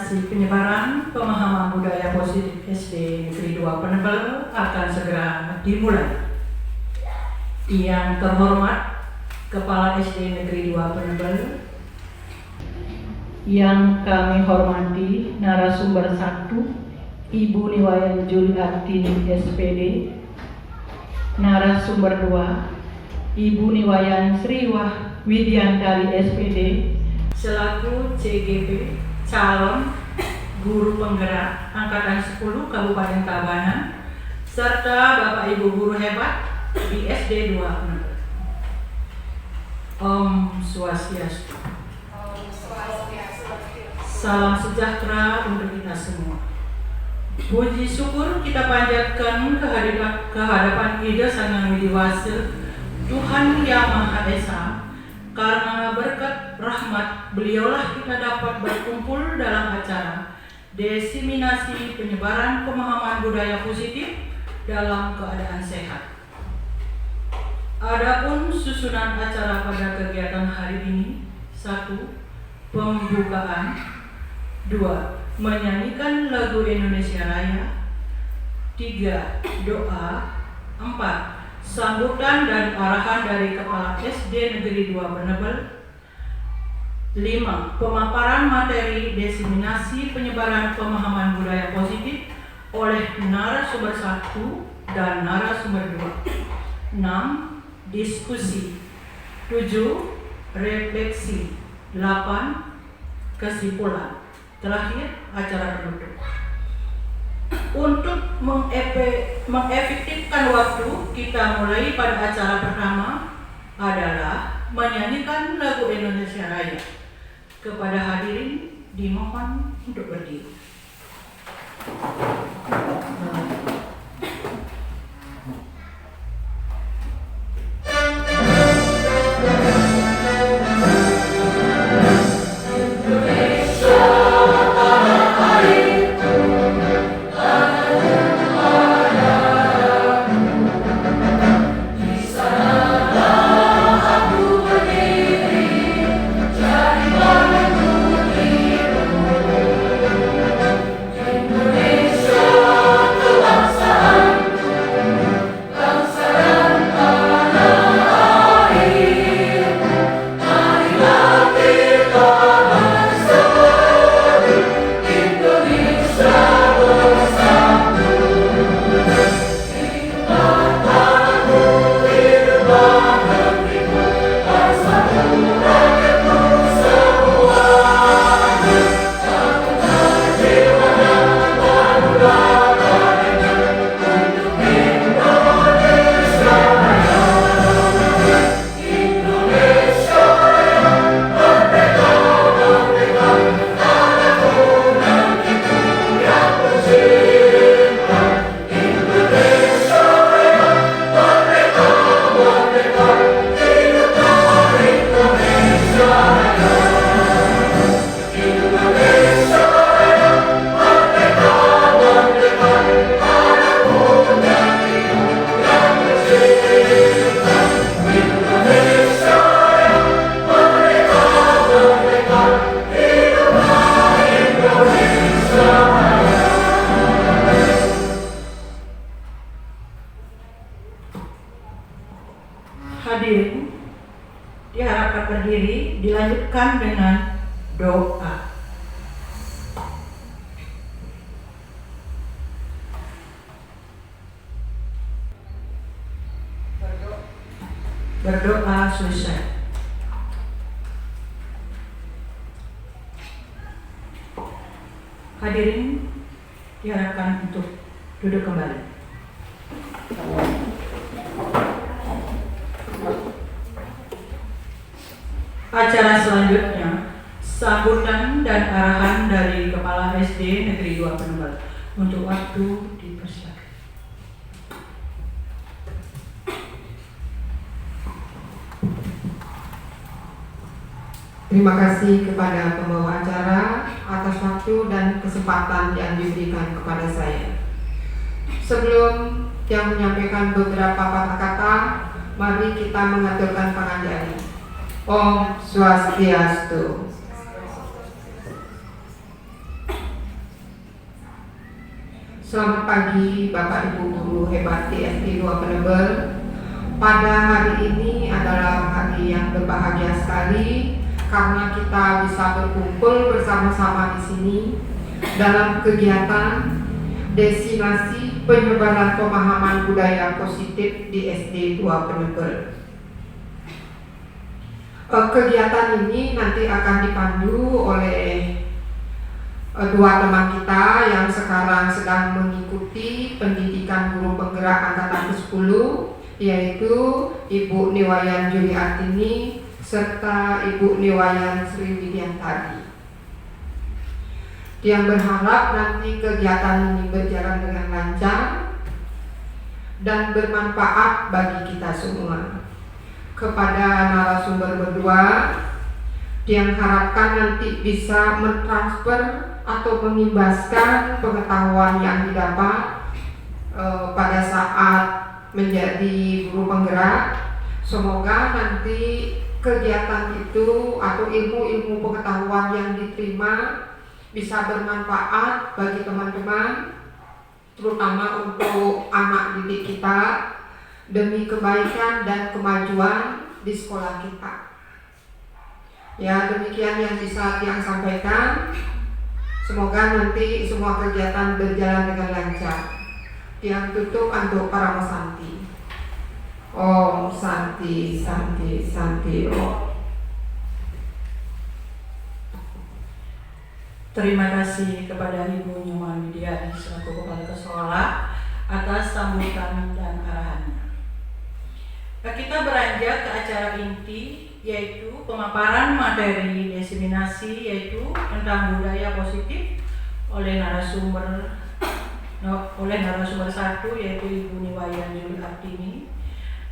Desiminasi penyebaran pemahaman budaya positif SD Negeri 2 Penebel akan segera dimulai. Yang terhormat Kepala SD Negeri 2 Penebel, yang kami hormati narasumber 1, Ibu Niwayan Juliartini SPD, narasumber 2, Ibu Niwayan Sriwah Widyantari SPD, selaku CGP calon guru penggerak Angkatan 10 Kabupaten Tabanan, serta Bapak Ibu guru hebat di SD 2 Penebel. Om Swastiastu. Salam sejahtera untuk kita semua. Puji syukur kita panjatkan kehadapan Ida Sang Yang Widiwasa, Tuhan Yang Maha Esa. Karena berkat rahmat beliaulah kita dapat berkumpul dalam acara desiminasi penyebaran pemahaman budaya positif dalam keadaan sehat. Adapun susunan acara pada kegiatan hari ini: 1. Pembukaan, 2. Menyanyikan lagu Indonesia Raya, 3. Doa, 4. Sambutan dan arahan dari Kepala SD Negeri 2 Penebel, 5. Pemaparan materi desiminasi penyebaran pemahaman budaya positif oleh narasumber 1 dan narasumber 2, 6. Diskusi, 7. Refleksi, 8. Kesimpulan, terakhir acara penutup. Untuk mengefektifkan waktu, kita mulai pada acara pertama adalah menyanyikan lagu Indonesia Raya. Kepada hadirin dimohon untuk berdiri. Hadirin diharapkan berdiri, dilanjutkan dengan doa. Berdoa selesai. Hadirin diharapkan untuk duduk kembali. Acara selanjutnya, sambutan dan arahan dari Kepala SD Negeri 2 Penebel. Untuk waktu dipersilakan. Terima kasih kepada pembawa acara atas waktu dan kesempatan yang diberikan kepada saya. Sebelum yang menyampaikan beberapa patah kata, mari kita mengaturkan pengajian. Om Swastiastu. Selamat pagi Bapak Ibu guru hebat di SD 2 Penebel. Pada hari ini adalah hari yang berbahagia sekali karena kita bisa berkumpul bersama-sama di sini dalam kegiatan destinasi penyebaran pemahaman budaya positif di SD 2 Penebel. Kegiatan ini nanti akan dipandu oleh dua teman kita yang sekarang sedang mengikuti pendidikan guru penggerak angkatan ke-10, yaitu Ibu Niwayan Juliartini serta Ibu Niwayan Sri Widiantari. Yang berharap nanti kegiatan ini berjalan dengan lancar dan bermanfaat bagi kita semua. Kepada narasumber berdua, yang harapkan nanti bisa mentransfer atau mengimbaskan pengetahuan yang didapat pada saat menjadi guru penggerak. Semoga nanti kegiatan itu atau ilmu-ilmu pengetahuan yang diterima bisa bermanfaat bagi teman-teman, terutama untuk anak didik kita, demi kebaikan dan kemajuan di sekolah kita. Ya, demikian yang bisa Tiang sampaikan. Semoga nanti semua kegiatan berjalan dengan lancar. Tiang tutup untuk para Santi. Om Santi, Santi, Santi, Om. Terima kasih kepada Ibu Nyoman Widiani selaku Kepala Sekolah atas sambutan dan arahannya. Kita beranjak ke acara inti, yaitu pemaparan materi diseminasi yaitu tentang budaya positif oleh narasumber satu yaitu Ibu Niwayan Juliartini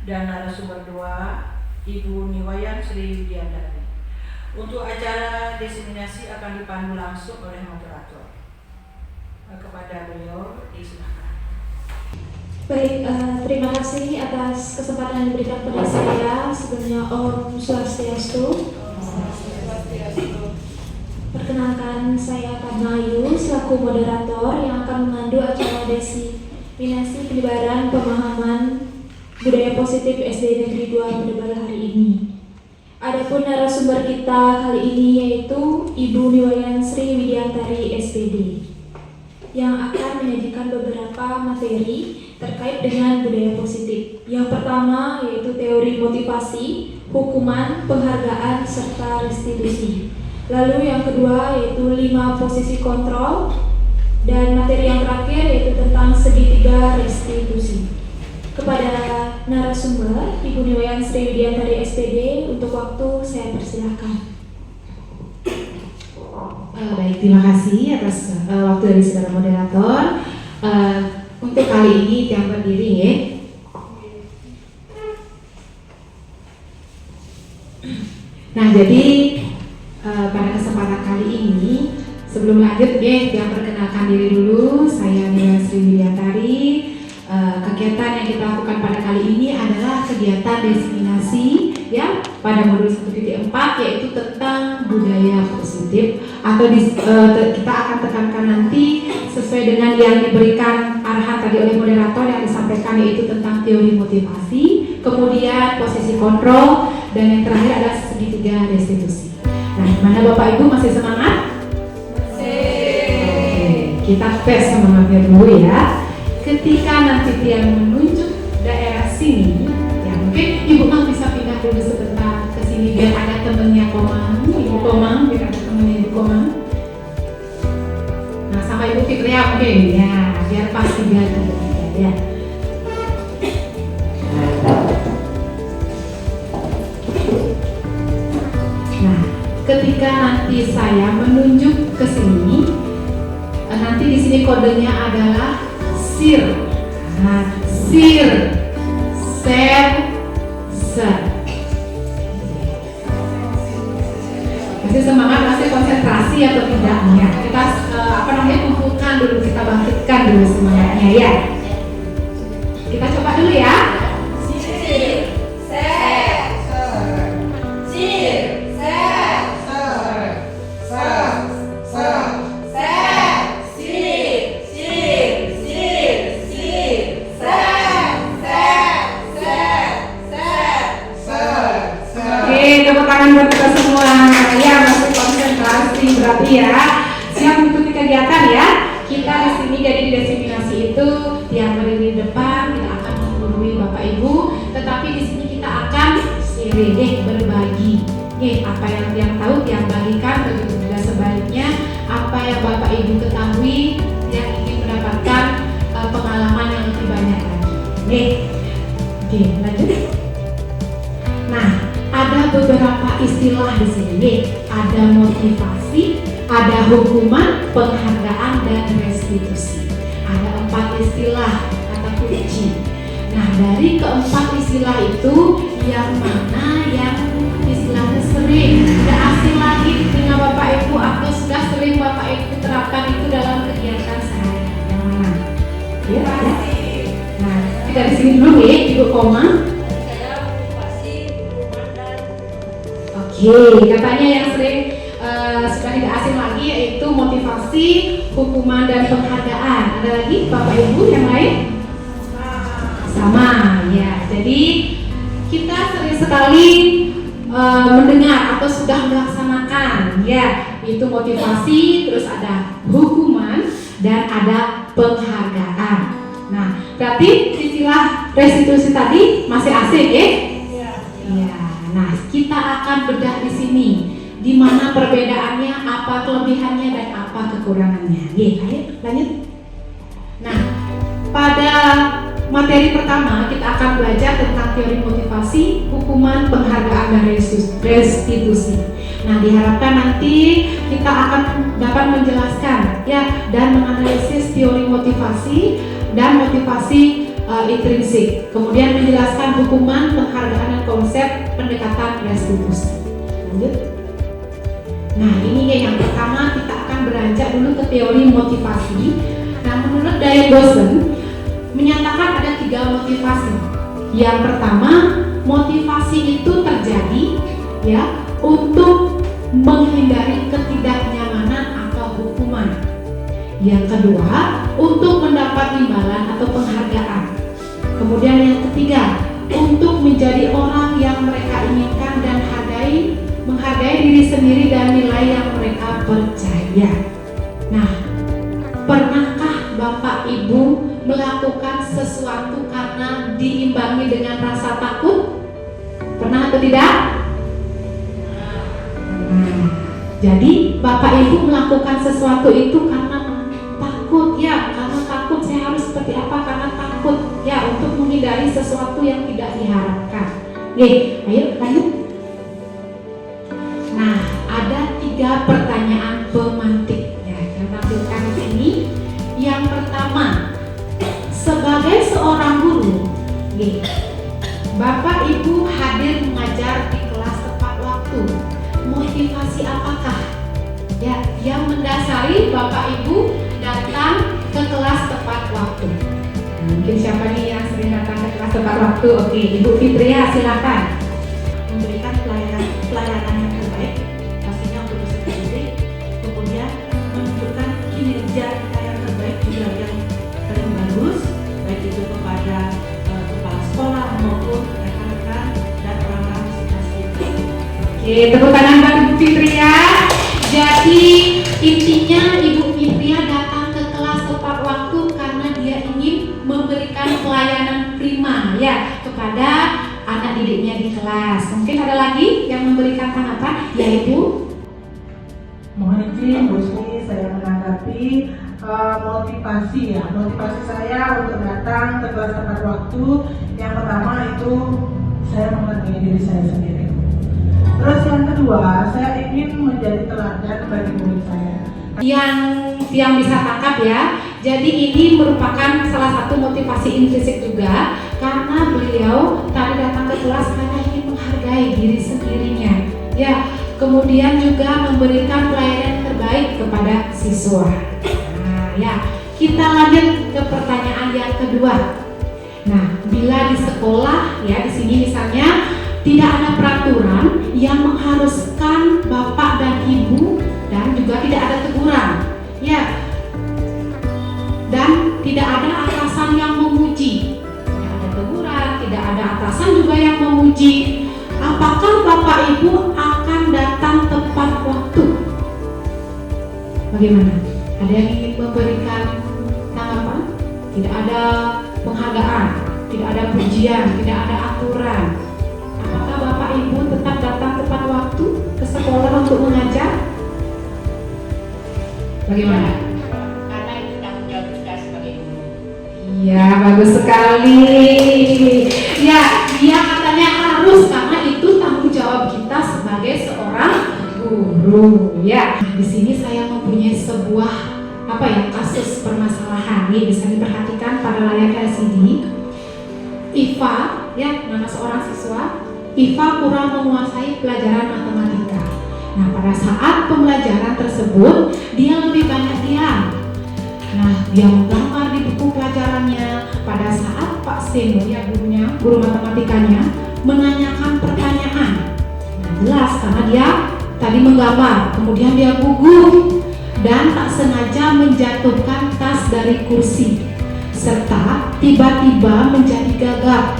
dan narasumber 2 Ibu Niwayan Sri Widiantari. Untuk acara diseminasi akan dipandu langsung oleh moderator. Kepada beliau disilakan. Baik, terima kasih atas kesempatan yang diberikan kepada saya. Sebelumnya Om Swastiastu. Perkenalkan, saya Karnayu selaku moderator yang akan memandu acara diseminasi penyebaran pemahaman budaya positif SD Negeri 2 Penebel hari ini. Adapun narasumber kita kali ini yaitu Ibu Niwayan Sri Widiantari SPD yang akan menyajikan beberapa materi terkait dengan budaya positif. Yang pertama yaitu teori motivasi, hukuman, penghargaan, serta restitusi. Lalu yang kedua yaitu 5 posisi kontrol, dan materi yang terakhir yaitu tentang segitiga restitusi. Kepada narasumber Ibu Niwayan Sri Widiantari SPD, untuk waktu saya persilahkan. Baik, terima kasih atas waktu dari saudara moderator. Untuk kali ini Tiang berdiri ya. Nah, jadi pada kesempatan kali ini, sebelum lanjut Tiang perkenalkan diri dulu. Saya Niwayan Sri Widiantari. Kegiatan yang kita lakukan pada kali ini adalah kegiatan diseminasi ya pada modul 1.4, yaitu tentang budaya positif, atau kita akan tekankan nanti sesuai dengan yang diberikan arahan tadi oleh moderator yang disampaikan, yaitu tentang teori motivasi, kemudian posisi kontrol, dan yang terakhir adalah segitiga restitusi. Nah, gimana Bapak Ibu, masih semangat? Oke, kita tes semangatnya dulu ya. Ketika nanti Tiang menunjuk daerah sini, ya mungkin Ibu Mang bisa pindah dulu sebentar ke sini biar ada temennya Komang, Ibu Komang, biar ada temennya Ibu Komang. Nah, sama Ibu Fitria mungkin ya, biar pas 3 ya. Nah, ketika nanti saya menunjuk ke sini, nanti di sini kodenya adalah sir, sir, ser, ser. Masih semangat, masih konsentrasi atau tidak? Ya, kita kumpulkan dulu, kita bangkitkan dulu semangatnya ya. Kita coba dulu ya. Sir, ser, sir, ser, ser, ser, ser, sir, sir, sir. tepuk tangan buat kita semua. Ya, masih konsentrasi berarti ya. Siap mengikuti kegiatan ya. Kita di sini jadi di Desiminasi itu yang berdiri di depan kita akan menggurui Bapak Ibu, tetapi di sini kita akan sharing, berbagi. Apa yang tiang tahu tiang bagikan, begitu juga sebaliknya apa yang Bapak Ibu ketahui yang ingin mendapatkan pengalaman yang lebih banyak lagi. Oke, lanjut. Nah, ada beberapa istilah di sini. Ada motivasi, ada hukuman, penghargaan, dan restitusi. Ada 4 istilah kata kunci. Nah, dari keempat istilah itu yang mana yang istilahnya sering tidak asing lagi dengan Bapak Ibu atau sudah sering Bapak Ibu terapkan itu dalam kegiatan sehari-hari? Yang mana? Ya, ya. Nah, kita di sini dulu ya, Ibu Koma. Oke, katanya yang sering sudah tidak asing lagi yaitu motivasi, hukuman, dan penghargaan. Ada lagi Bapak Ibu yang lain? Sama ya. Jadi kita sering sekali mendengar atau sudah melaksanakan ya, itu motivasi, terus ada hukuman, dan ada penghargaan. Nah, berarti istilah restitusi tadi masih asing ya? Iya. Nah, kita akan bedah di sini, di mana perbedaannya, apa kelebihannya, dan apa kekurangannya. Ayo lanjut. Nah, pada materi pertama kita akan belajar tentang teori motivasi, hukuman, penghargaan, dan restitusi. Nah, diharapkan nanti kita akan dapat menjelaskan ya dan menganalisis teori motivasi dan motivasi intrinsik. Kemudian menjelaskan hukuman, penghargaan, dan konsep pendekatan restitusi. Lanjut. Nah, ini yang pertama kita akan beranjak dulu ke teori motivasi. Nah, menurut Diane Dawson menyatakan ada 3 motivasi. Yang pertama, motivasi itu terjadi ya untuk menghindari ketidaknyamanan atau hukuman. Yang kedua, untuk mendapat imbalan atau penghargaan. Kemudian yang ketiga, untuk menjadi orang yang mereka inginkan dan menghargai diri sendiri dan nilai yang mereka percaya. Nah, pernahkah Bapak Ibu melakukan sesuatu karena diimbangi dengan rasa takut? Pernah atau tidak? Jadi Bapak Ibu melakukan sesuatu itu karena takut ya, karena takut saya harus seperti apa, karena takut ya untuk menghindari sesuatu yang tidak diharapkan. Ayo lanjut. Nah, ada 3 pertanyaan pemantik ya, yang tampilkan di sini. Yang pertama, sebagai seorang guru, Bapak Ibu hadir mengajar di kelas tepat waktu. Motivasi apakah ya yang mendasari Bapak Ibu datang ke kelas tepat waktu? Mungkin siapa nih yang sering datang ke kelas tepat waktu? Oke, Ibu Fitria silakan. Memberikan pelayanan yang terbaik pastinya untuk peserta didik, kemudian menunjukkan kinerja kita yang terbaik juga yang paling bagus, baik itu kepada kepala sekolah maupun rekan-rekan dan orang-orang di sekitar kita. Oke, tepuk tangan buat Ibu Fitria. Jadi intinya Ibu Fitria datang ke kelas tepat waktu karena dia ingin memberikan pelayanan prima ya kepada anak didiknya di kelas. Mungkin ada lagi yang memberikan tanggapan, yaitu mohon izin Bu Sri, saya menanggapi motivasi ya. Motivasi saya untuk datang ke kelas tepat waktu, yang pertama itu saya menghargai diri saya sendiri. Terus yang kedua, saya ingin menjadi teladan bagi murid saya. yang bisa tangkap ya. Jadi ini merupakan salah satu motivasi intrinsik juga karena beliau tadi datang ke kelas karena ingin menghargai diri sendirinya. Ya, kemudian juga memberikan pelayanan terbaik kepada siswa. Nah, ya, kita lanjut ke pertanyaan yang kedua. Nah, bila di sekolah ya di sini misalnya tidak ada peraturan yang mengharuskan bapak dan ibu dan juga tidak ada teguran, ya, dan tidak ada atasan yang memuji, tidak ada teguran, tidak ada atasan juga yang memuji. Apakah bapak ibu Bagaimana? Ada yang ingin memberikan tanggapan? Tidak ada penghargaan, tidak ada pujian, tidak ada aturan. Apakah Bapak Ibu tetap datang tepat waktu ke sekolah untuk mengajar? Bagaimana? Karena itu tanggung jawab kita sebagai guru. Iya, bagus sekali. Ya, dia katanya harus karena itu tanggung jawab kita sebagai seorang guru. Ya, di sini saya mempunyai sebuah kasus permasalahan. Ini bisa diperhatikan pada layar LCD. Iva, ya, nama seorang siswa. Iva kurang menguasai pelajaran matematika. Nah, pada saat pembelajaran tersebut, dia lebih banyak diam. Nah, dia menggambar di buku pelajarannya. Pada saat Pak Seno, ya gurunya, guru matematikanya, menanyakan pertanyaan. Nah, jelas karena dia tadi menggambar, kemudian dia gugup dan tak sengaja menjatuhkan tas dari kursi, serta tiba-tiba menjadi gagap.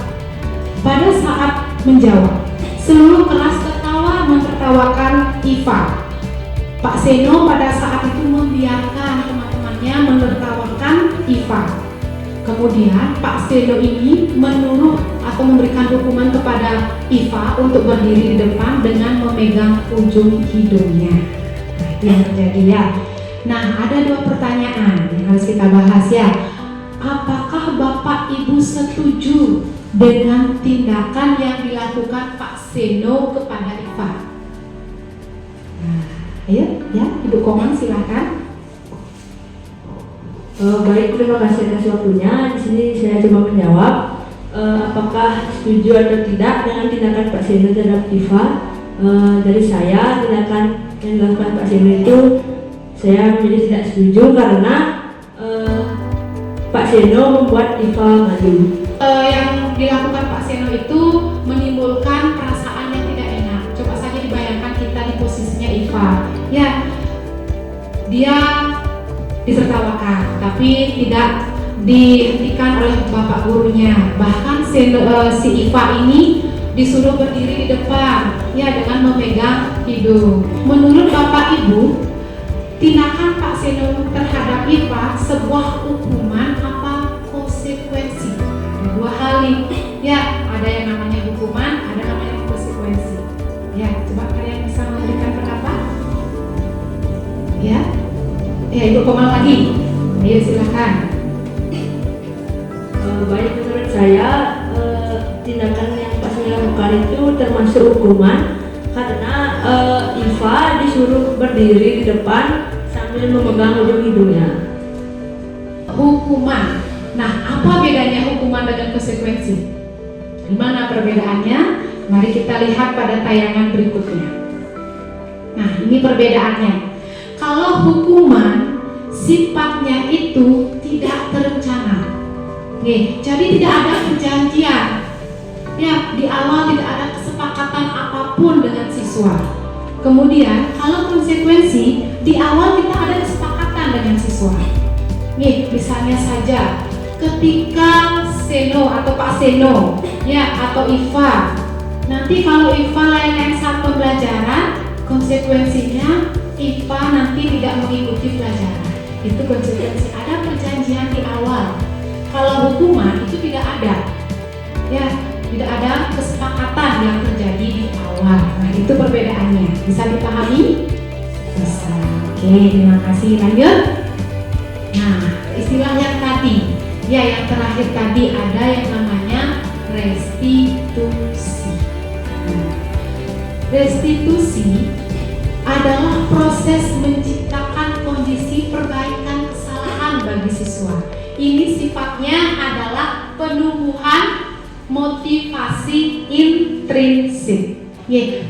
Pada saat menjawab, seluruh kelas tertawa menertawakan Iva. Pak Seno pada saat itu membiarkan teman-temannya menertawakan Iva. Kemudian Pak Seno ini menyuruh atau memberikan hukuman kepada Iva untuk berdiri di depan dengan memegang ujung hidungnya. Nah, itu yang terjadi ya. Nah, ada dua pertanyaan yang harus kita bahas ya. Apakah Bapak Ibu setuju dengan tindakan yang dilakukan Pak Seno kepada Iva? Nah, ayo ya, Ibu Komang silakan. Baik, terima kasih atas waktunya. Di sini saya coba menjawab apakah setuju atau tidak dengan tindakan Pak Seno terhadap Iva. Dari saya, tindakan yang dilakukan Pak Seno itu saya menjadi tidak setuju karena Pak Seno membuat Iva malu. Yang dilakukan Pak Seno itu menimbulkan perasaan yang tidak enak. Coba saja dibayangkan kita di posisinya Iva. Ya, dia ditertawakan, tapi tidak dihentikan oleh bapak gurunya. Bahkan si Iva ini disuruh berdiri di depan, ya, dengan memegang hidung. Menurut Bapak Ibu, tindakan Pak Seno terhadap Iva sebuah hukuman apa konsekuensi? Ada dua hal nih, ya, ada yang namanya hukuman, ada namanya konsekuensi. Ya, coba kalian bisa memberikan pendapat? Ya, Ibu Komang lagi. Ayo silakan. Baik, menurut saya tindakan yang Pak Seno lakukan itu termasuk hukuman karena Iva disuruh berdiri di depan sambil memegang ujung hidungnya. Hukuman. Nah, apa bedanya hukuman dengan konsekuensi? Di mana perbedaannya? Mari kita lihat pada tayangan berikutnya. Nah, ini perbedaannya. Kalau hukuman sifatnya itu tidak terencana. Jadi tidak ada perjanjian. Ya, di awal tidak ada kesepakatan apapun dengan siswa. Kemudian, kalau konsekuensi, di awal kita ada kesepakatan dengan siswa. Misalnya saja, ketika Seno atau Pak Seno, ya, atau Iva, nanti kalau Iva lain saat pembelajaran, konsekuensinya Iva nanti tidak mengikuti pelajaran. Itu konsekuensi. Ada perjanjian di awal. Kalau hukuman itu tidak ada, ya, tidak ada kesepakatan yang terjadi di awal. Nah, itu perbedaannya. Bisa dipahami? Bisa. Oke, terima kasih. Lanjut. Nah, istilah yang tadi, ya, yang terakhir tadi ada yang namanya restitusi. Restitusi adalah proses menciptakan kondisi perbaikan kesalahan bagi siswa. Ini sifatnya adalah penumbuhan motivasi intrinsik.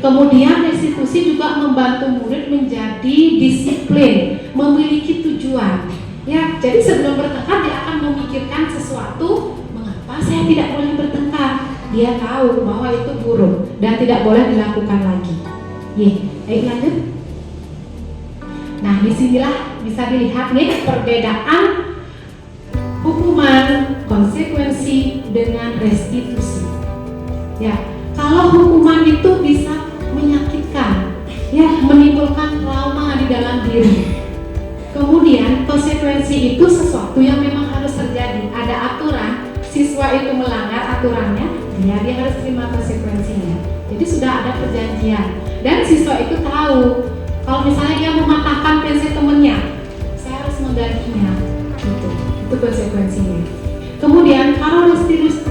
Kemudian restitusi juga membantu murid menjadi disiplin, memiliki tujuan. Ya, jadi sebelum bertengkar dia akan memikirkan sesuatu, mengapa saya tidak boleh bertengkar. Dia tahu bahwa itu buruk dan tidak boleh dilakukan lagi. Ayo lanjut. Nah, disinilah bisa dilihat nih perbedaan hukuman, konsekuensi dengan restitusi. Ya, kalau hukuman itu bisa menyakitkan, ya, menimbulkan trauma di dalam diri. konsekuensi itu sesuatu yang memang harus terjadi. Ada aturan, siswa itu melanggar aturannya, dia harus terima konsekuensinya. Jadi sudah ada perjanjian dan siswa itu tahu kalau misalnya dia mematahkan pensil temennya, saya harus menggantinya. Itu konsekuensinya. Kemudian kalau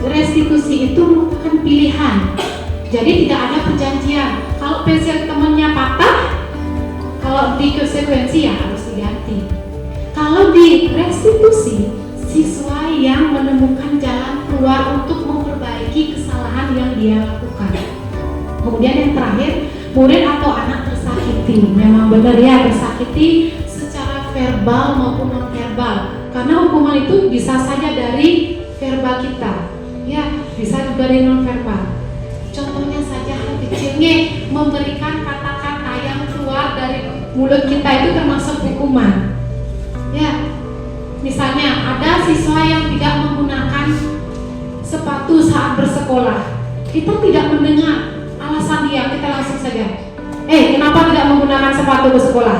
restitusi itu merupakan pilihan. Jadi tidak ada perjanjian. Kalau pensil temannya patah, kalau di konsekuensi ya harus diganti. Kalau di restitusi, siswa yang menemukan jalan keluar untuk memperbaiki kesalahan yang dia lakukan. Kemudian yang terakhir, murid atau anak tersakiti. Memang benar ya, tersakiti secara verbal maupun non verbal. Karena hukuman itu bisa saja dari verbal kita, ya bisa juga dari non verbal. Contohnya saja hal kecilnya, memberikan kata-kata yang keluar dari mulut kita itu termasuk hukuman. Ya, misalnya ada siswa yang tidak menggunakan sepatu saat bersekolah. Kita tidak mendengar alasan dia, kita langsung saja, kenapa tidak menggunakan sepatu ke sekolah?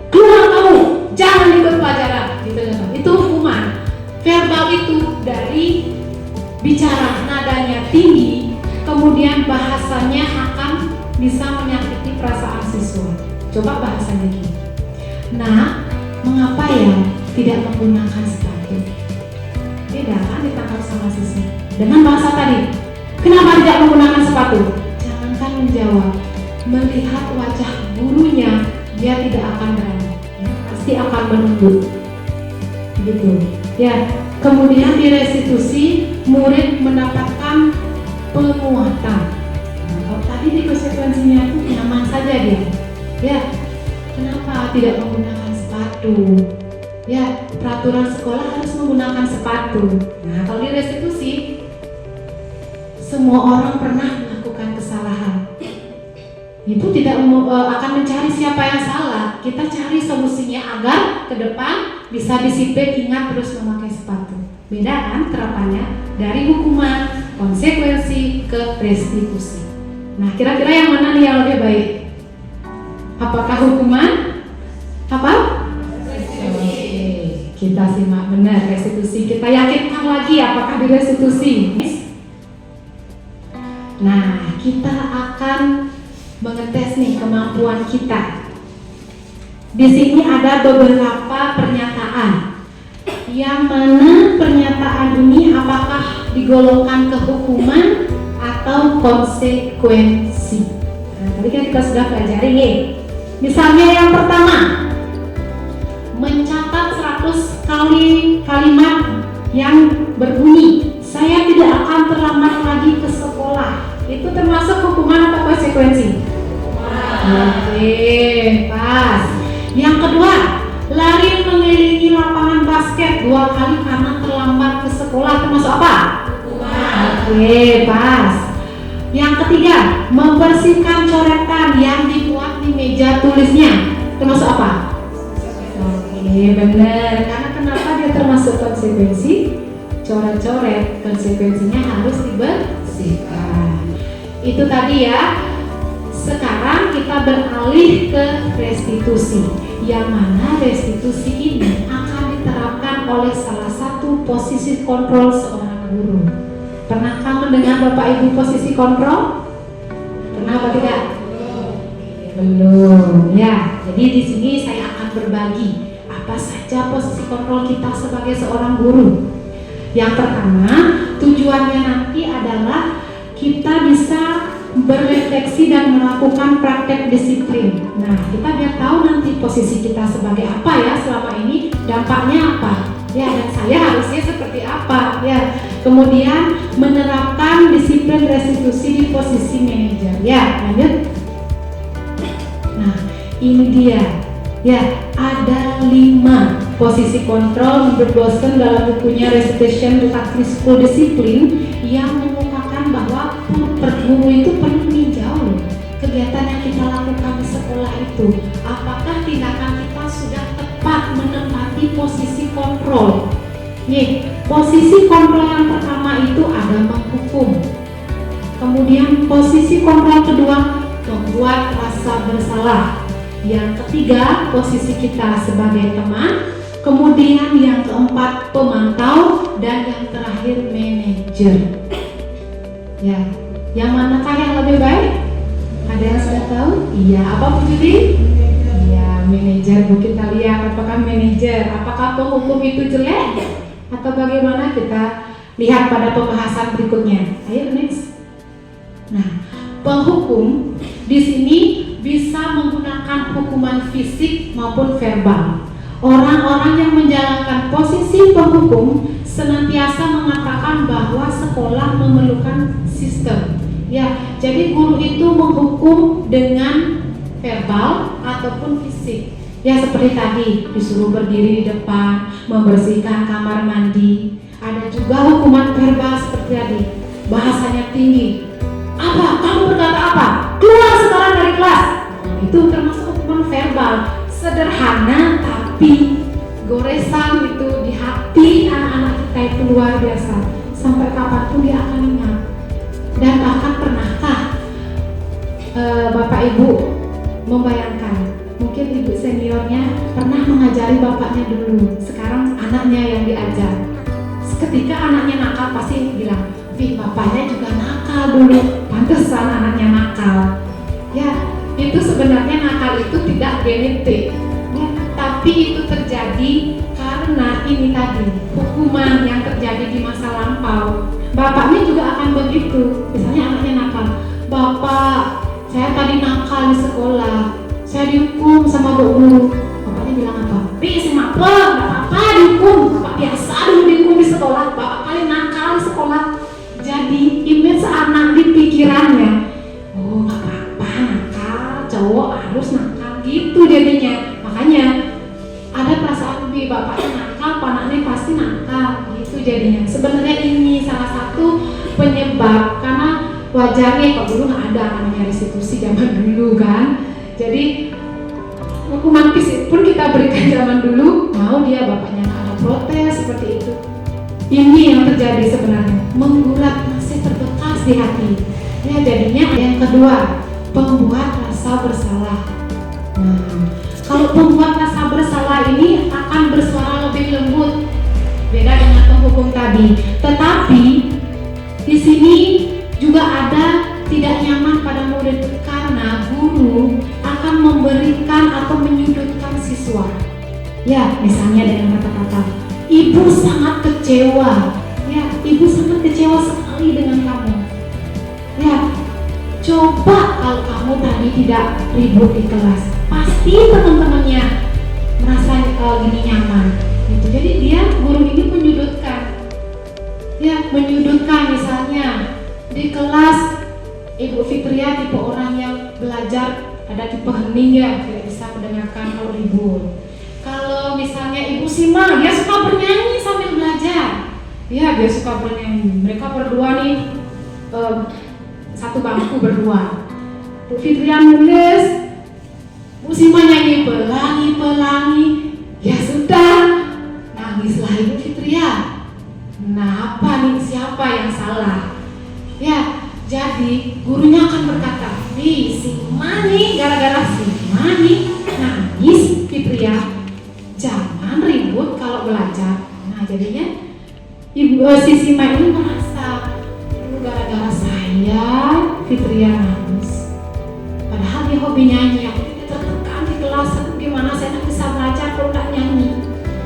Keluar kamu, jangan ikut pelajaran. Gitu, itu hukuman. Verbal itu dari bicara nadanya tinggi, kemudian bahasanya akan bisa menyakiti perasaan siswa. Coba bahasanya gini. Nah, mengapa ya tidak menggunakan sepatu? Beda kan ditangkap sama siswa. Dengan bahasa tadi, kenapa tidak menggunakan sepatu? Jangankan menjawab, melihat wajah gurunya, dia tidak akan berani. Pasti akan menunduk. Gitu. Ya. Kemudian di restitusi, murid mendapatkan penguatan. Nah, kalau tadi di konsekuensinya itu nyaman saja dia. Ya, kenapa tidak menggunakan sepatu? Ya, peraturan sekolah harus menggunakan sepatu. Nah, kalau di restitusi, semua orang pernah melakukan kesalahan. Itu tidak akan mencari siapa yang salah. Kita cari solusinya agar ke depan bisa disiplin, ingat terus memakai sepatu. Beda kan terapannya dari hukuman, konsekuensi ke restitusi. Nah, kira-kira yang mana nih yang lebih baik? Apakah hukuman? Apa? Oke, kita simak benar restitusi. Kita yakinkan lagi apakah di restitusi. Nah, kita akan mengetes nih kemampuan kita. Di sini ada beberapa pernyataan. Yang mana pernyataan ini apakah digolongkan ke hukuman atau konsekuensi? Nah, tadi kan kita sudah pelajari nih. Misalnya yang pertama, mencatat 100 kali kalimat yang berbunyi, saya tidak akan terlambat lagi ke sekolah. Itu termasuk hukuman atau konsekuensi? Oke, pas. Yang kedua, lari mengelilingi lapangan basket 2 kali karena terlambat ke sekolah, termasuk apa? Oke, pas. Yang ketiga, membersihkan coretan yang dibuat di meja tulisnya, termasuk apa? Oke, benar. Karena kenapa dia termasuk konsekuensi? Coret-coret, konsekuensinya harus dibersihkan. Itu tadi ya. Sekarang kita beralih ke restitusi, yang mana restitusi ini akan diterapkan oleh salah satu posisi kontrol seorang guru. Pernahkah mendengar Bapak Ibu posisi kontrol? Pernah apa tidak? Belum. Ya, jadi di sini saya akan berbagi apa saja posisi kontrol kita sebagai seorang guru. Yang pertama, tujuannya nanti adalah kita bisa berefleksi dan melakukan praktek disiplin. Nah, kita biar tahu nanti posisi kita sebagai apa ya selama ini, dampaknya apa ya, dan saya harusnya seperti apa ya. Kemudian menerapkan disiplin restitusi di posisi manajer ya. Lanjut. Nah, ini dia ya, ada 5 posisi kontrol menurut dosen dalam bukunya Restitution Reflecting School Discipline yang mengungkapkan bahwa guru itu perlu meninjau kegiatan yang kita lakukan di sekolah itu. Apakah tindakan kita sudah tepat menempati posisi kontrol? Nih, posisi kontrol yang pertama itu ada menghukum. Kemudian posisi kontrol kedua membuat rasa bersalah. Yang ketiga, posisi kita sebagai teman. kemudian yang keempat pemantau, dan yang terakhir manajer. Ya, yang manakah yang lebih baik? Ada yang sudah tahu? Iya, apa Bu Judi? Iya, manajer. Bu, kita lihat apakah manajer, apakah penghukum itu jelek atau bagaimana? Kita lihat pada pembahasan berikutnya. Ayo next. Nah, penghukum di sini bisa menggunakan hukuman fisik maupun verbal. Orang-orang yang menjalankan posisi penghukum senantiasa mengatakan bahwa sekolah memerlukan sistem. Ya, jadi guru itu menghukum dengan verbal ataupun fisik. Ya, seperti tadi disuruh berdiri di depan, membersihkan kamar mandi. Ada juga hukuman verbal seperti tadi, bahasanya tinggi. Apa? Kamu berkata apa? Keluar sekarang dari kelas. Itu termasuk hukuman verbal. Sederhana tapi goresan gitu di hati anak-anak kita itu luar biasa. Sampai kapanpun dia akan ingat. Dan bahkan pernahkah Bapak Ibu membayangkan, mungkin ibu seniornya pernah mengajari bapaknya dulu, sekarang anaknya yang diajar. Ketika anaknya nakal pasti bilang, "Vih, bapaknya juga nakal dulu, pantesan anaknya nakal." Ya, itu sebenarnya nakal itu tidak genetik, ya, tapi itu terjadi karena ini tadi hukuman yang terjadi di masa lampau. Bapaknya juga akan begitu. Misalnya anaknya nakal, "Bapak, saya tadi nakal di sekolah, saya dihukum sama bu guru." Bapaknya bilang apa? "Bis, kenapa? Gak apa-apa dihukum. Bapak biasa dulu dihukum di sekolah. Bapak paling nakal di sekolah." Jadi image anak di pikirannya, oh gak apa-apa nakal, cowok harus nakal gitu jadinya. Makanya ada perasaan lebih, bapaknya nakal, anaknya pasti nakal gitu jadinya. Sebenarnya ini salah satu penyebab, karena wajarnya kalau dulu nggak ada namanya restitusi zaman dulu kan. Jadi hukuman fisik pun kita berikan zaman dulu, mau dia bapaknya nggak ada protes seperti itu. Ini yang terjadi sebenarnya, menggurat, masih terbekas di hati. Ya, jadinya yang kedua, pembuat rasa bersalah. Nah, kalau pembuat rasa bersalah ini akan bersuara lebih lembut, beda dengan penghukum tadi. Tetapi di sini juga ada tidak nyaman pada murid karena guru akan memberikan atau menyudutkan siswa. Ya, misalnya dengan kata-kata, "Ibu sangat kecewa." Ya, ibu sangat kecewa sekali dengan kamu. Ya, coba kalau kamu tadi tidak ribut di kelas, pasti teman-temannya merasa gini nyaman. Gitu. Jadi dia guru ini menyudutkan. Ya, menyudutkan misalnya di kelas Ibu Fitria tipe orang yang belajar ada tipe hening ya, tidak bisa mendengarkan kalau ribut. Kalau misalnya Ibu Sima, dia suka bernyanyi sambil belajar. Ya, dia suka bernyanyi. Mereka berdua nih, satu bangku berdua. Bu Fitria nulis, Bu Sima nyanyi pelangi-pelangi. Ya sudah, nangislah Ibu Fitria. Nah, apa nih, siapa yang salah? Ya, jadi gurunya akan berkata, "Nih, si Mani, gara-gara si Mani nangis Fitria, jangan ribut kalau belajar." Nah, jadinya si Sima ini merasa, gara-gara saya Fitria nangis. Padahal dia hobi nyanyi, aku tidak tertekan di kelas, gimana saya tidak bisa belajar kalau nggak nyanyi.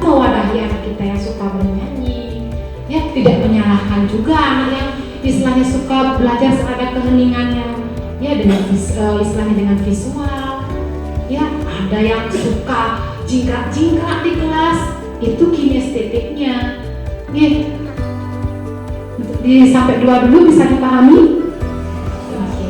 Mewadahi anak kita yang suka bernyanyi, ya tidak menyalahkan juga anak yang istilahnya suka belajar serada keheningannya, ya dengan istilahnya dengan visual. Ya, ada yang suka jingkrak-jingkrak di kelas, itu kinestetiknya. Ya, sampai dua dulu bisa dipahami? Oke,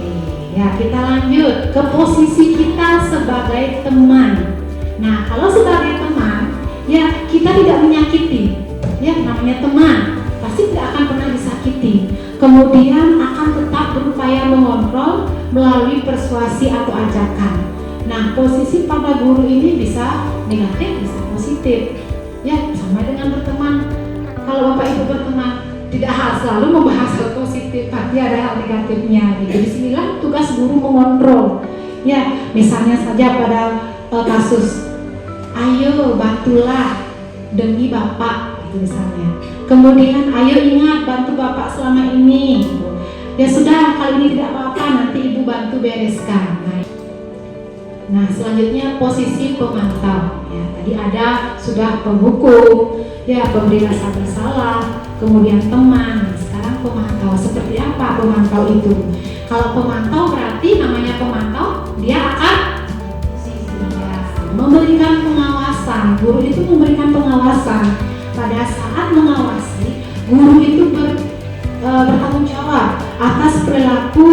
ya kita lanjut ke posisi kita sebagai teman. Nah, kalau sebagai teman, ya kita tidak menyakiti. Ya, namanya teman, pasti tidak akan pernah disakiti. Kemudian akan tetap berupaya mengontrol melalui persuasi atau ajakan. Nah, posisi pada guru ini bisa negatif, bisa positif. Ya, sama dengan berteman. Kalau Bapak Ibu berteman, tidak selalu membahas hal positif, pasti ada hal negatifnya. Jadi disinilah tugas guru mengontrol. Ya, misalnya saja pada kasus, "Ayo bantulah demi Bapak gitu misalnya. Kemudian ayo ingat bantu Bapak selama ini gitu. Ya sudah, kali ini tidak apa-apa, nanti Ibu bantu bereskan. Nah selanjutnya posisi pemantau ya. Tadi ada sudah penghukum ya, pemberi rasa bersalah, kemudian teman. Nah, sekarang pemantau. Seperti apa pemantau itu? Kalau pemantau berarti namanya pemantau, dia akan memberikan pengawasan. Guru itu memberikan pengawasan. Pada saat mengawasi, guru itu bertanggung jawab atas perilaku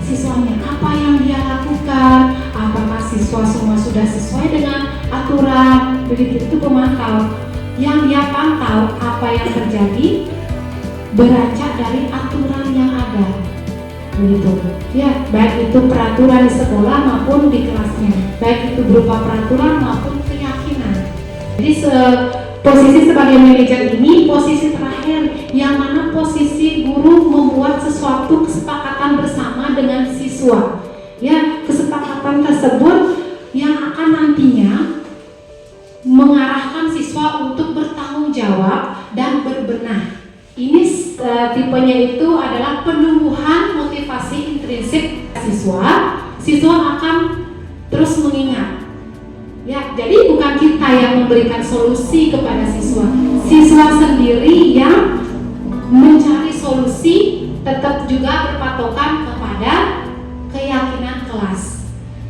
siswanya, apa yang dia lakukan, apakah siswa semua sudah sesuai dengan aturan, begitu. Itu pemantau. Yang dia pantau apa yang terjadi beranjak dari aturan yang ada, begitu. Ya, baik itu peraturan di sekolah maupun di kelasnya, baik itu berupa peraturan maupun keyakinan. Jadi posisi sebagai manajer ini posisi terakhir, yang mana posisi guru membuat sesuatu kesepakatan bersama dengan siswa. Ya, kesepakatan tersebut yang akan nantinya mengarahkan siswa untuk bertanggung jawab dan berbenah. Ini tipenya itu adalah penumbuhan motivasi intrinsik siswa. Siswa akan terus mengingat. Ya, jadi bukan kita yang memberikan solusi kepada siswa. Siswa sendiri yang mencari solusi, tetap juga berpatokan kepada keyakinan kelas.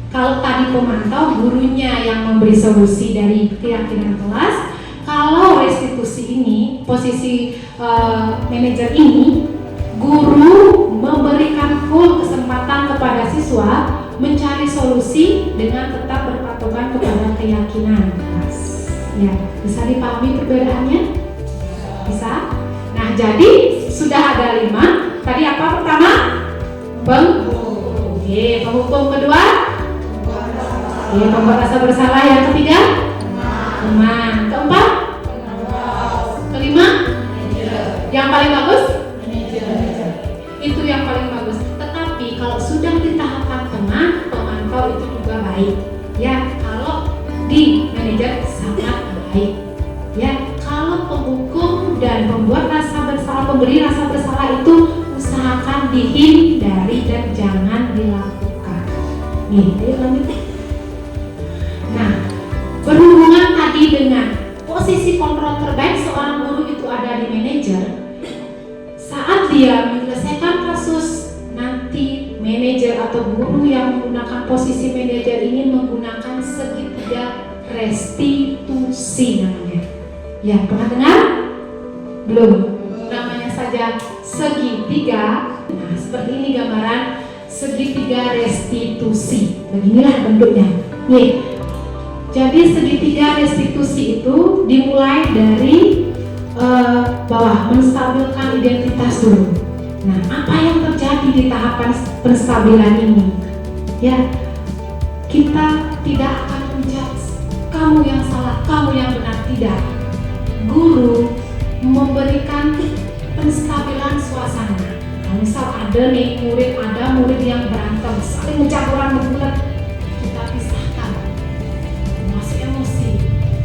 Kalau tadi pemantau, gurunya yang memberi solusi dari keyakinan kelas. Kalau restitusi ini, posisi manajer ini, guru memberikan full kesempatan kepada siswa mencari solusi dengan tetap berpatokan kepada keyakinan kelas. Ya, bisa dipahami perbedaannya? Bisa? Nah, jadi sudah ada 5. Tadi apa pertama? Penghukum. Oke, penghukum kedua? Oke, pembuat rasa bersalah. Yang ketiga? Teman. Keempat? Kelima? Yang paling bagus? Itu yang paling bagus. Tetapi kalau sudah di tahapan teman, pemantau itu juga baik. Ya, kalau di manajer sangat baik. Ya, kalau penghukum dan pembuat rasa bersalah, pemberi rasa bersalah itu usahakan dihindari dan jangan dilakukan. Nih, ayo lanjut. Nah, berhubungan tadi dengan posisi kontrol terbaik seorang guru itu ada di manajer. Saat dia menyelesaikan kasus, nanti manajer atau guru yang menggunakan posisi manajer ini menggunakan segitiga restitusi namanya. Ya, pernah dengar? Belum? Namanya saja segitiga. Nah, seperti ini gambaran segitiga restitusi. Beginilah bentuknya. Nih. Jadi segitiga restitusi itu dimulai dari bawah, menstabilkan identitas dulu. Nah, apa yang terjadi di tahapan penstabilan ini? Ya, kita tidak akan menjudge kamu yang salah, kamu yang benar, tidak. Guru memberikan penstabilan suasana. Nah, misal ada murid yang berantem, saling mencaburan membuat, kita pisahkan. Masih emosi.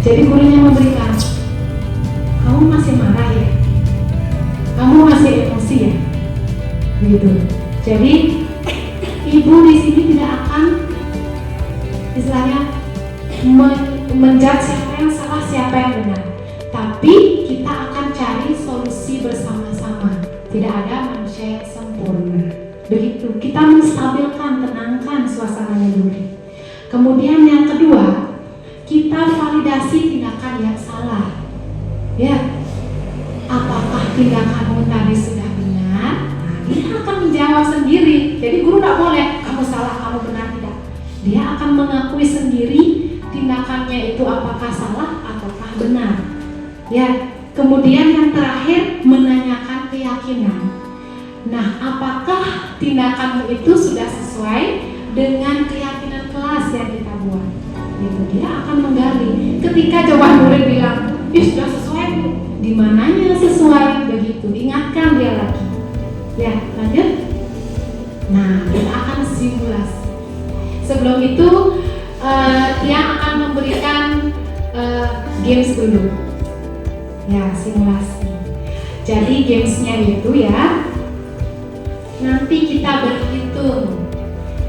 Jadi gurunya memberikan, kamu masih marah ya? Kamu masih emosi ya? Gitu. Jadi ibu di sini tidak akan istilahnya menjudge siapa yang salah, siapa yang benar. Tapi kita akan cari solusi bersama-sama. Tidak ada manusia yang sempurna. Begitu. Kita menstabilkan, tenangkan suasananya dulu. Kemudian yang kedua, kita validasi tindakan yang salah. Ya, apakah tindakanmu tadi sudah benar? Nah, dia akan menjawab sendiri. Jadi guru tidak boleh, kamu salah, kamu benar, tidak. Dia akan mengakui sendiri tindakannya itu apakah salah ataukah benar. Ya, kemudian yang terakhir menanyakan keyakinan. Nah, apakah tindakanmu itu sudah sesuai dengan keyakinan kelas yang kita buat? Gitu, dia akan menggali. Ketika jawaban murid bilang, sudah sesuai, di mananya sesuai, begitu. Ingatkan dia lagi. Ya, lanjut. Nah, kita akan simulasi. Sebelum itu, dia akan memberikan games dulu. Ya, simulasi. Jadi gamesnya itu ya, nanti kita berhitung.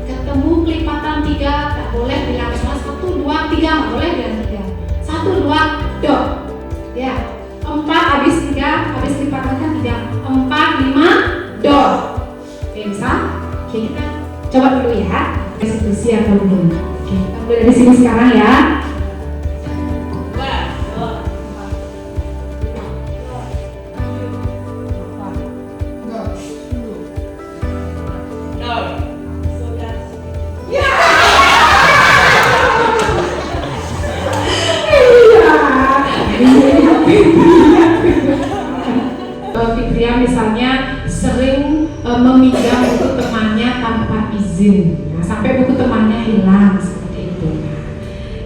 Ketemu kelipatan 3, tak boleh bilang 1, 2, 3, nggak boleh bilang 3. 1, 2, dot. Ya, 4 habis 3, habis lipatannya 3. 4, 5, dot. Oke, bisa? Oke, kita coba dulu ya. Restitusi atau belum? Oke, kita mulai dari sini sekarang ya. Fitria misalnya sering meminjam buku temannya tanpa izin, nah, sampai buku temannya hilang seperti itu. Nah,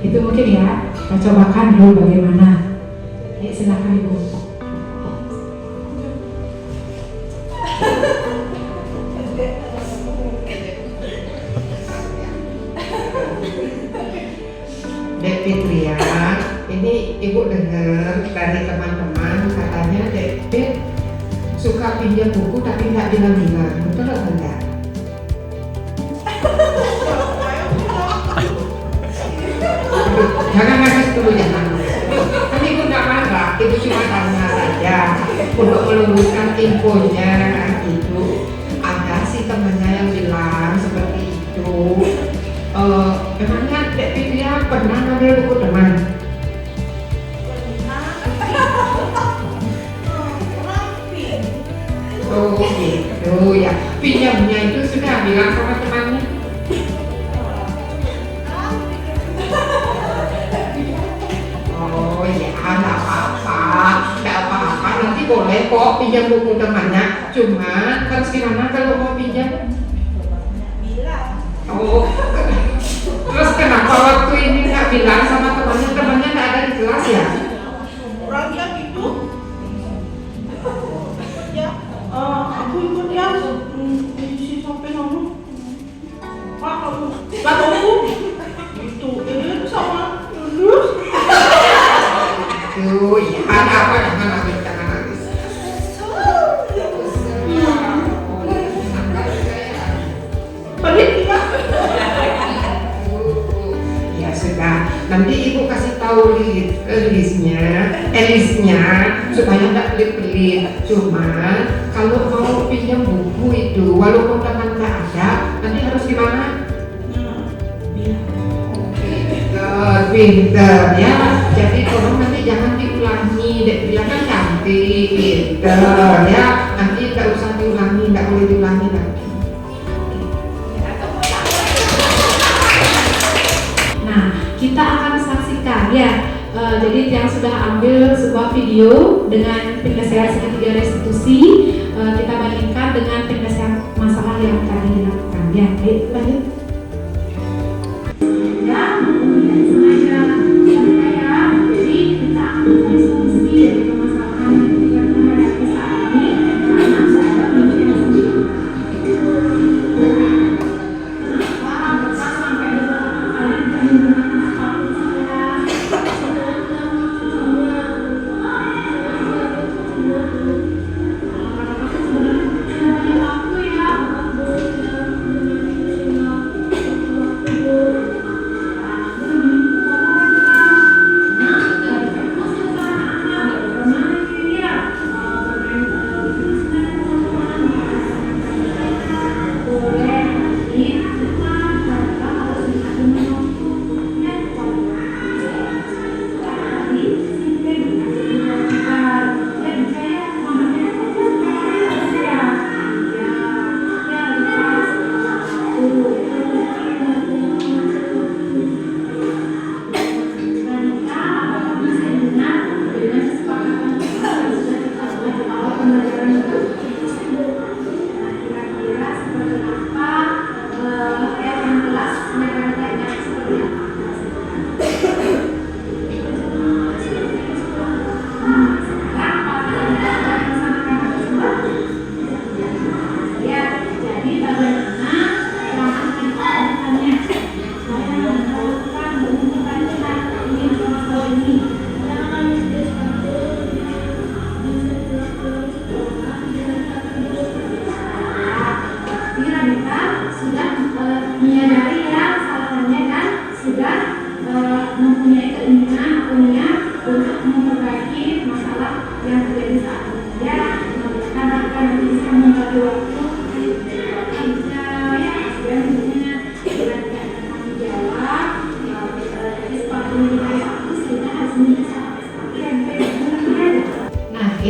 itu mungkin ya, kita cobakan dulu bagaimana. Ya, silakan Ibu. Dek Fitria, ini Ibu dengar dari teman-teman katanya Dek suka pinjam buku tapi nggak bilang-bilang, betul atau enggak? Jangan nangis dulu, jangan nangis. Kan Ibu nggak marah, Ibu cuma tanya saja untuk meluruskan infonya gitu. Ada sih temannya yang bilang seperti itu. Emangnya Dek Fitria pernah ngambil buku teman? Oh gitu ya, pinjamnya itu sudah bilang sama temannya. Oh ya, nggak apa-apa, nanti boleh kok pinjam buku temannya. Cuma harus gimana kalau mau pinjam? Oh, terus kenapa waktu ini nggak bilang sama temannya nggak ada di kelas ya? Orangnya gitu. Ya, aku ikut ya si sampai nongol. Pak, aku gituin sama lulus. Tuh, ya apa jangan nangis. Pelit ya. Ya sudah, nanti Ibu kasih tahu listnya supaya nggak pelit-pelit. Cuma kalau mau pinjam buku itu, walaupun teman nggak ada, nanti harus gimana? Pinter ya. Jadi tolong nanti jangan diulangi, Dek bilang kan cantik, pinter ya. Nanti nggak usah diulangi, nggak boleh diulangi lagi. Nah, kita akan saksikan ya. Jadi yang sudah ambil sebuah video dengan penyelesaian segitiga restitusi, kita bandingkan dengan penyelesaian masalah yang tadi dilakukan. Ya, baik, lanjut. Ya, kemudian sengaja ya. Jadi kita akan mencari solusi dari permasalahan yang kita hadapi saat ini karena sudah menjadi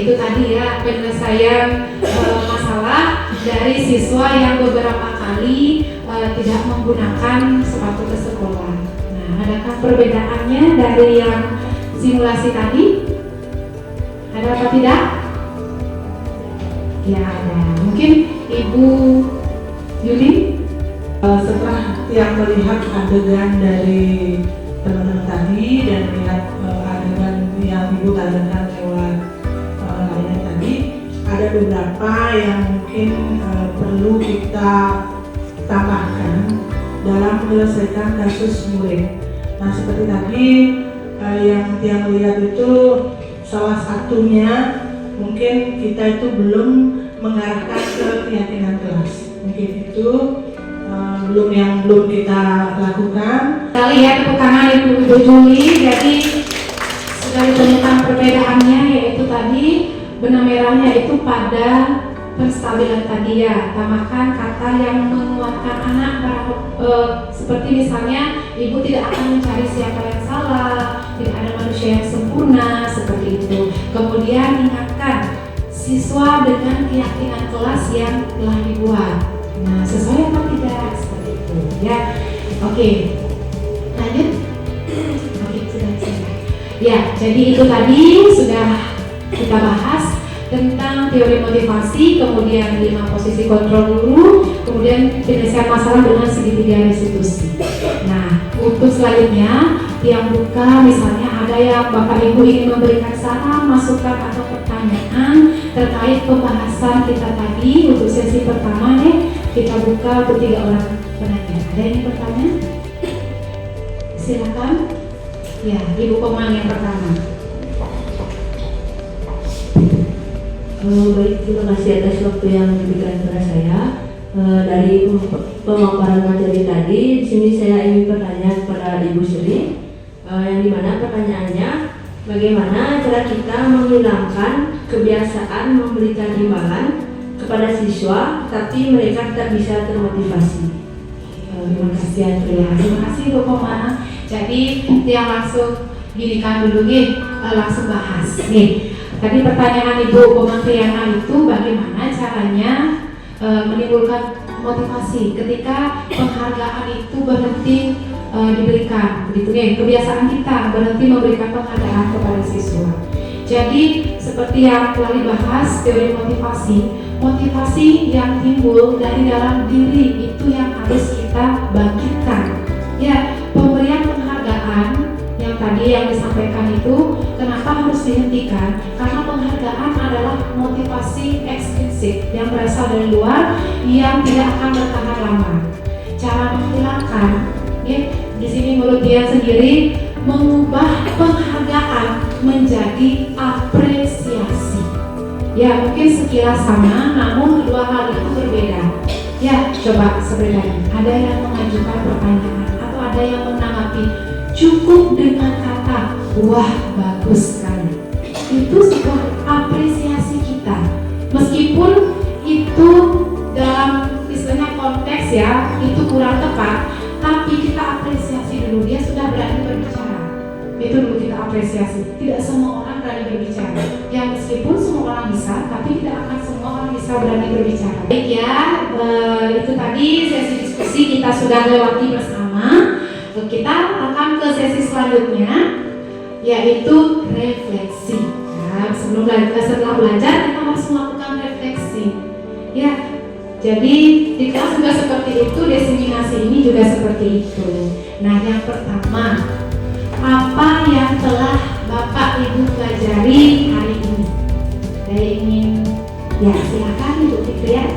itu tadi ya penyelesaian masalah dari siswa yang beberapa kali tidak menggunakan sepatu ke sekolah. Nah, adakah perbedaannya dari yang simulasi tadi? Ada apa tidak? Ya ada. Mungkin Ibu Yuli? Setelah yang melihat adegan dari teman-teman tadi dan melihat adegan yang Ibu tanyakan lewat layar tadi, ada beberapa yang mungkin perlu kita tambahkan dalam menyelesaikan kasus murid. Nah, seperti tadi yang lihat itu salah satunya mungkin kita itu belum mengarahkan ke keyakinan kelas. Mungkin itu belum kita lakukan. Kita lihat tepuk tangan Ibu Juli. Jadi sudah ditemukan perbedaannya, yaitu tadi benang merahnya itu pada penstabilan tadi ya. Tambahkan kata yang menguatkan anak seperti misalnya Ibu tidak akan mencari siapa yang salah, tidak ada manusia yang sempurna, seperti itu. Kemudian ingatkan siswa dengan keyakinan kelas yang telah dibuat. Nah, sesuai atau tidak seperti itu ya. Oke, lanjut. Oke, sudah. Ya, jadi itu tadi sudah kita bahas tentang teori motivasi, kemudian 5 posisi kontrol dulu, kemudian penyelesaian masalah dengan segitiga restitusi. Nah, untuk selanjutnya yang buka misalnya ada yang Bapak Ibu ingin memberikan saran, masukan atau pertanyaan terkait pembahasan kita tadi untuk sesi pertama ya. Kita buka untuk 3 orang penanya. Ada yang bertanya? Silakan. Ya, Ibu Komang yang pertama. Baik, terima kasih atas waktu yang diberikan kepada saya. Dari pemaparan materi tadi, di sini saya ingin bertanya kepada Ibu Sri, yang dimana pertanyaannya, bagaimana cara kita menghilangkan kebiasaan memberikan imbalan kepada siswa, tapi mereka tetap bisa termotivasi. Terima kasih, terima kasih Bu Komang. Jadi yang langsung gilikan dulu nih, langsung bahas nih. Tadi pertanyaan Ibu Komang Triana itu bagaimana caranya menimbulkan motivasi ketika penghargaan itu berhenti diberikan, begitu nih. Kebiasaan kita berhenti memberikan penghargaan kepada siswa. Jadi seperti yang telah dibahas teori motivasi yang timbul dari dalam diri itu yang harus kita bangkitkan. Ya, pemberian penghargaan yang tadi yang disampaikan itu kenapa harus dihentikan? Karena penghargaan adalah motivasi ekstrinsik yang berasal dari luar yang tidak akan bertahan lama. Cara menghilangkan, ya, di sini menurut dia sendiri mengubah penghargaan menjadi apresiasi. Ya, mungkin sekilas sama, namun kedua hal itu berbeda. Ya, coba seperti tadi. Ada yang mengajukan pertanyaan atau ada yang menanggapi cukup dengan kata wah bagus sekali. Itu sebuah apresiasi kita. Meskipun itu dalam istilahnya konteks ya, itu kurang tepat, tapi kita apresiasi dulu, dia sudah berani berbicara. Itu dulu kita apresiasi. Tidak semua orang berani berbicara. Yang meskipun semua orang bisa, tapi tidak akan semua orang bisa berani berbicara. Baik ya, itu tadi sesi diskusi kita sudah lewati bersama. Kita akan ke sesi selanjutnya, yaitu refleksi. Nah, setelah belajar kita harus melakukan refleksi. Ya, jadi di kelas juga seperti itu, diseminasi ini juga seperti itu. Nah, yang pertama, apa yang telah Bapak Ibu pelajari hari ini? Saya ingin, ya silakan Ibu Fitri ya.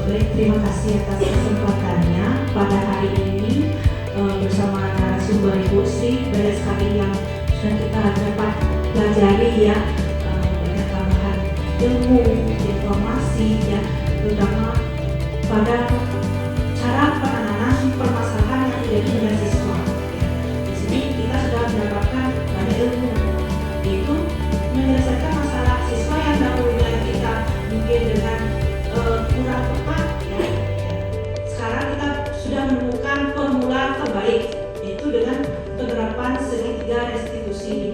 Baik, terima kasih atas kesempatannya pada hari ini bersama narasumber Ibu Sri. Banyak sekali yang sudah kita dapat pelajari ya, banyak tambahan ilmu, informasi ya, terutama pada cara penanganan permasalahan yang terjadi dengan siswa. Ya. Di sini kita sudah mendapatkan banyak ilmu, yaitu menyelesaikan masalah siswa yang dahulunya kita mungkin dengan kurang tepat ya. Sekarang kita sudah menemukan formula terbaik, yaitu dengan penerapan segitiga restitusi.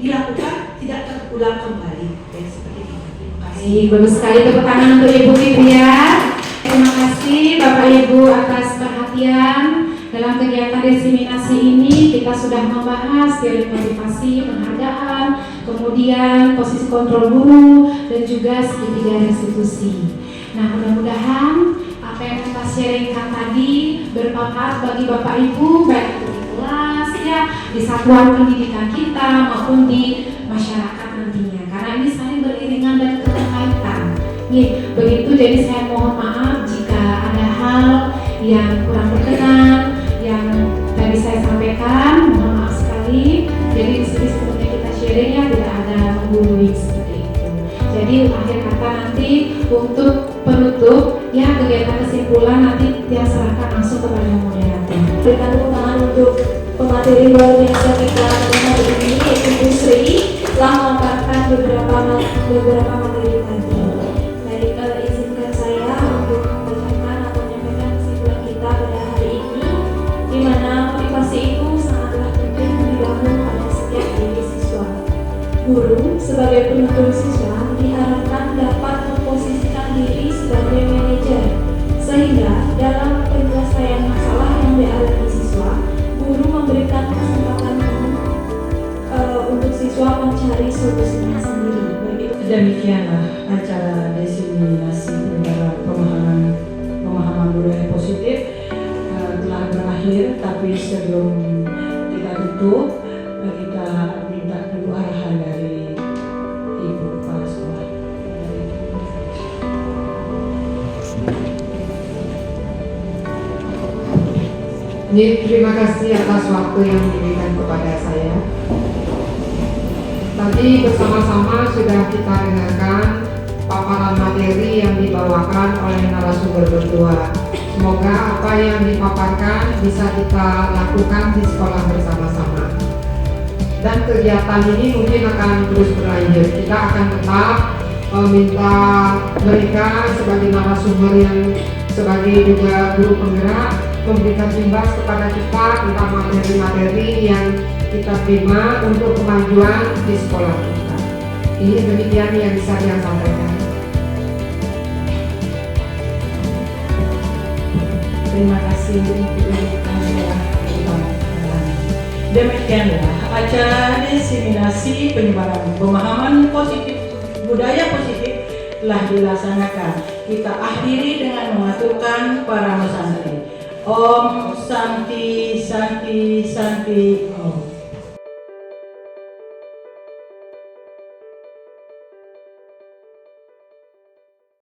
dilakukan tidak terulang kembali. Ya, seperti itu. Terima kasih. Baik, bagus sekali tepuk tangan untuk Ibu Fitria. Terima kasih Bapak Ibu atas perhatian. Dalam kegiatan diseminasi ini kita sudah membahas teori motivasi, penghargaan, kemudian posisi kontrol guru, dan juga segitiga restitusi. Nah, mudah-mudahan apa yang kita sharingkan tadi bermanfaat bagi Bapak Ibu, baik itu di kelas, ya, di satuan pendidikan kita maupun di masyarakat nantinya. Karena ini saling beriringan dan keterkaitan. Begitu, jadi saya mohon maaf jika ada hal yang kurang berkenan yang tadi saya sampaikan, mohon maaf sekali. Jadi di sini sebelumnya kita sharing ya, tidak ada menggurui seperti itu. Jadi akhir kata nanti untuk penutup ya, kegiatan kesimpulan nanti dia serahkan langsung kepada moderator. Berikan tepuk tangan untuk pemateri baru yang sudah kita dengar ini, yaitu Bu Sri telah memaparkan beberapa materi tadi. Baik, izinkan saya untuk membacakan atau menyampaikan kesimpulan kita pada hari ini, di mana motivasi itu sangatlah penting dibangun pada setiap diri siswa. Guru sebagai penuntun siswa diharapkan dapat memposisikan diri sebagai manajer, sehingga dalam penyelesaian masalah yang dialami siswa, guru memberikan kesempatan untuk siswa mencari solusinya sendiri. Demikianlah acara diseminasi penyebaran pemahaman budaya positif telah berakhir, tapi sebelum kita tutup kita minta dulu arahan dari Ibu Kepala Sekolah. Terima kasih atas waktu yang diberikan kepada saya. Tadi bersama-sama sudah kita dengarkan paparan materi yang dibawakan oleh narasumber berdua. Semoga apa yang dipaparkan bisa kita lakukan di sekolah bersama-sama. Dan kegiatan ini mungkin akan terus berlanjut. Kita akan tetap meminta mereka sebagai narasumber yang sebagai juga guru penggerak memberikan imbas kepada kita tentang materi-materi yang kita terima untuk kemajuan di sekolah kita. Ini demikian yang bisa saya sampaikan. Terima kasih Ibu yang demikianlah acara diseminasi penyebaran pemahaman positif budaya positif telah dilaksanakan. Kita akhiri dengan mengaturkan para santri. Om Santi Santi Santi Om.